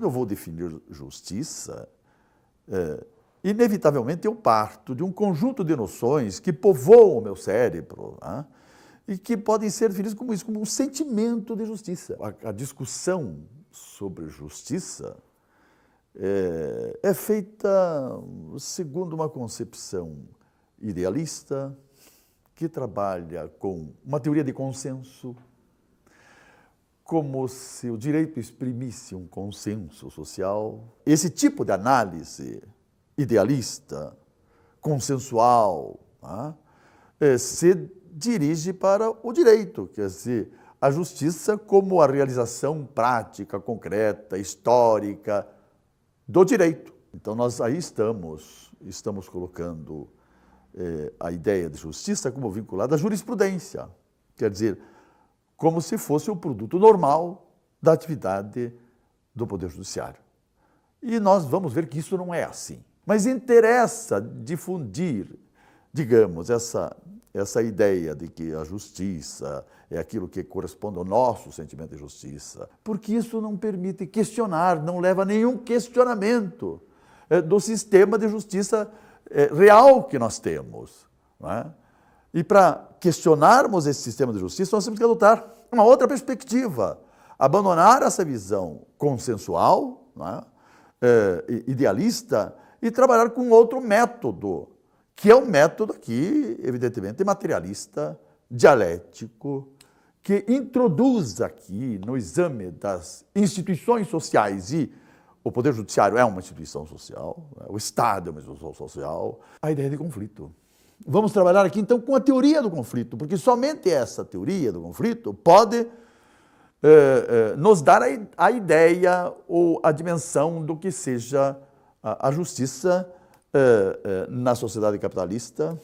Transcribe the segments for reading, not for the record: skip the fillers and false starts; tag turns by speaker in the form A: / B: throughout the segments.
A: quando eu vou definir justiça, inevitavelmente eu parto de um conjunto de noções que povoam o meu cérebro, né? E que podem ser definidas como isso, como um sentimento de justiça. A discussão sobre justiça é feita segundo uma concepção idealista, que trabalha com uma teoria de consenso, como se o direito exprimisse um consenso social. Esse tipo de análise idealista, consensual, né, se dirige para o direito, quer dizer, a justiça como a realização prática, concreta, histórica do direito. Então, nós aí estamos colocando a ideia de justiça como vinculada à jurisprudência, quer dizer, como se fosse o produto normal da atividade do Poder Judiciário. E nós vamos ver que isso não é assim. Mas interessa difundir, digamos, essa ideia de que a justiça é aquilo que corresponde ao nosso sentimento de justiça, porque isso não permite questionar, não leva a nenhum questionamento do sistema de justiça real que nós temos, não é? E para questionarmos esse sistema de justiça, nós temos que adotar uma outra perspectiva, abandonar essa visão consensual, não é? Idealista, e trabalhar com outro método, que é um método aqui, evidentemente, materialista, dialético, que introduz aqui no exame das instituições sociais, e o Poder Judiciário é uma instituição social, o Estado é uma instituição social, a ideia de conflito. Vamos trabalhar aqui, então, com a teoria do conflito, porque somente essa teoria do conflito pode nos dar a ideia ou a dimensão do que seja a justiça na sociedade capitalista.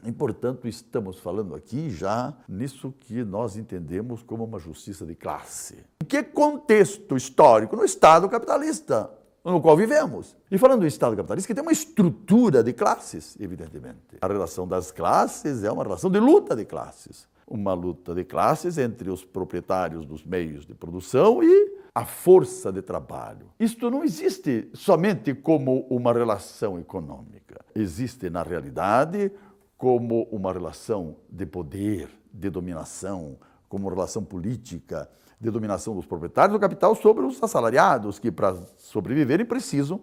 A: E, portanto, estamos falando aqui já nisso que nós entendemos como uma justiça de classe. Em que contexto histórico? No Estado capitalista, no qual vivemos. E falando do Estado capitalista, que tem uma estrutura de classes, evidentemente. A relação das classes é uma relação de luta de classes. Uma luta de classes entre os proprietários dos meios de produção e a força de trabalho. Isto não existe somente como uma relação econômica. Existe, na realidade, como uma relação de poder, de dominação, como uma relação política, de dominação dos proprietários do capital sobre os assalariados, que para sobreviverem precisam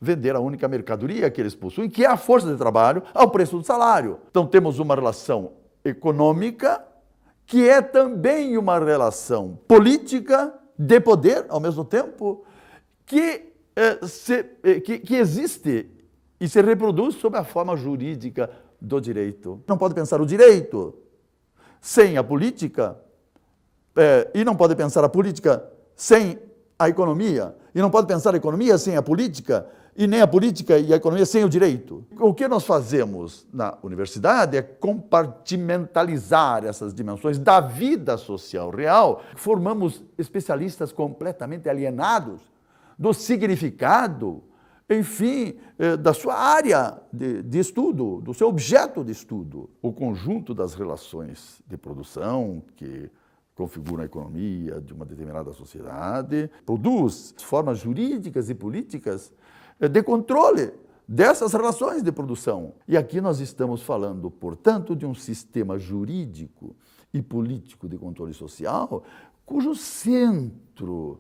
A: vender a única mercadoria que eles possuem, que é a força de trabalho, ao preço do salário. Então temos uma relação econômica, que é também uma relação política, de poder, ao mesmo tempo, que existe e se reproduz sob a forma jurídica do direito. Não pode pensar o direito sem a política, e não pode pensar a política sem a economia, e não pode pensar a economia sem a política, e nem a política e a economia sem o direito. O que nós fazemos na universidade é compartimentalizar essas dimensões da vida social real. Formamos especialistas completamente alienados do significado, enfim, da sua área de estudo, do seu objeto de estudo. O conjunto das relações de produção que configuram a economia de uma determinada sociedade produz formas jurídicas e políticas de controle dessas relações de produção. E aqui nós estamos falando, portanto, de um sistema jurídico e político de controle social cujo centro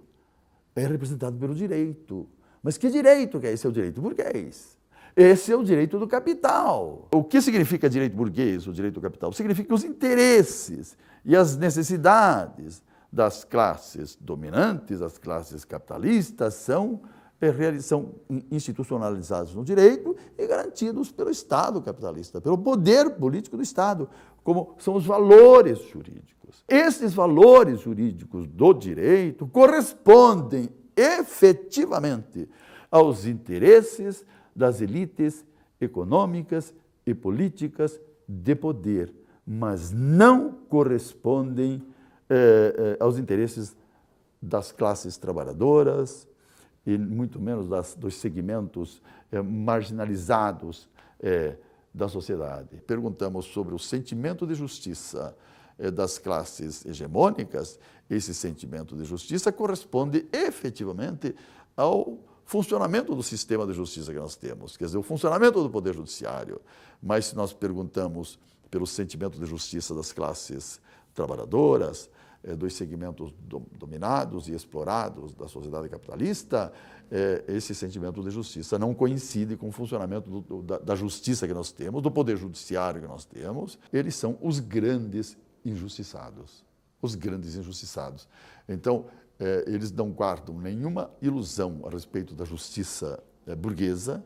A: é representado pelo direito. Mas que direito que é esse? É o direito burguês. Esse é o direito do capital. O que significa direito burguês, o direito do capital? Significa que os interesses e as necessidades das classes dominantes, as classes capitalistas, são institucionalizados no direito e garantidos pelo Estado capitalista, pelo poder político do Estado, como são os valores jurídicos. Esses valores jurídicos do direito correspondem efetivamente aos interesses das elites econômicas e políticas de poder, mas não correspondem aos interesses das classes trabalhadoras, e muito menos dos segmentos marginalizados da sociedade. Perguntamos sobre o sentimento de justiça das classes hegemônicas, esse sentimento de justiça corresponde efetivamente ao funcionamento do sistema de justiça que nós temos, quer dizer, o funcionamento do Poder Judiciário. Mas se nós perguntamos pelo sentimento de justiça das classes trabalhadoras, dos segmentos dominados e explorados da sociedade capitalista, esse sentimento de justiça não coincide com o funcionamento da justiça que nós temos, do Poder Judiciário que nós temos. Eles são os grandes injustiçados. Os grandes injustiçados. Então, eles não guardam nenhuma ilusão a respeito da justiça burguesa.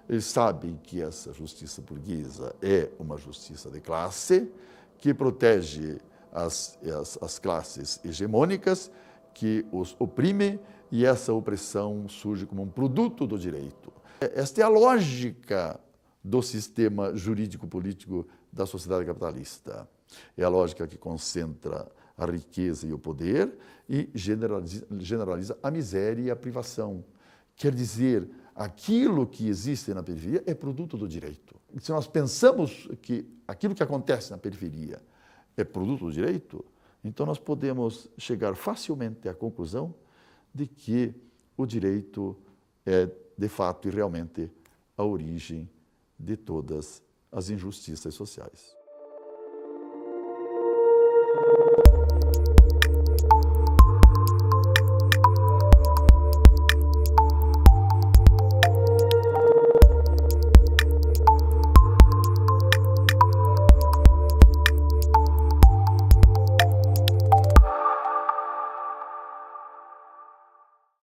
A: Eles sabem que essa justiça burguesa é uma justiça de classe, que protege as classes hegemônicas, que os oprime, e essa opressão surge como um produto do direito. Esta é a lógica do sistema jurídico-político da sociedade capitalista. É a lógica que concentra a riqueza e o poder e generaliza a miséria e a privação. Quer dizer, aquilo que existe na periferia é produto do direito. Se nós pensamos que aquilo que acontece na periferia é produto do direito, então nós podemos chegar facilmente à conclusão de que o direito é, de fato e realmente, a origem de todas as injustiças sociais.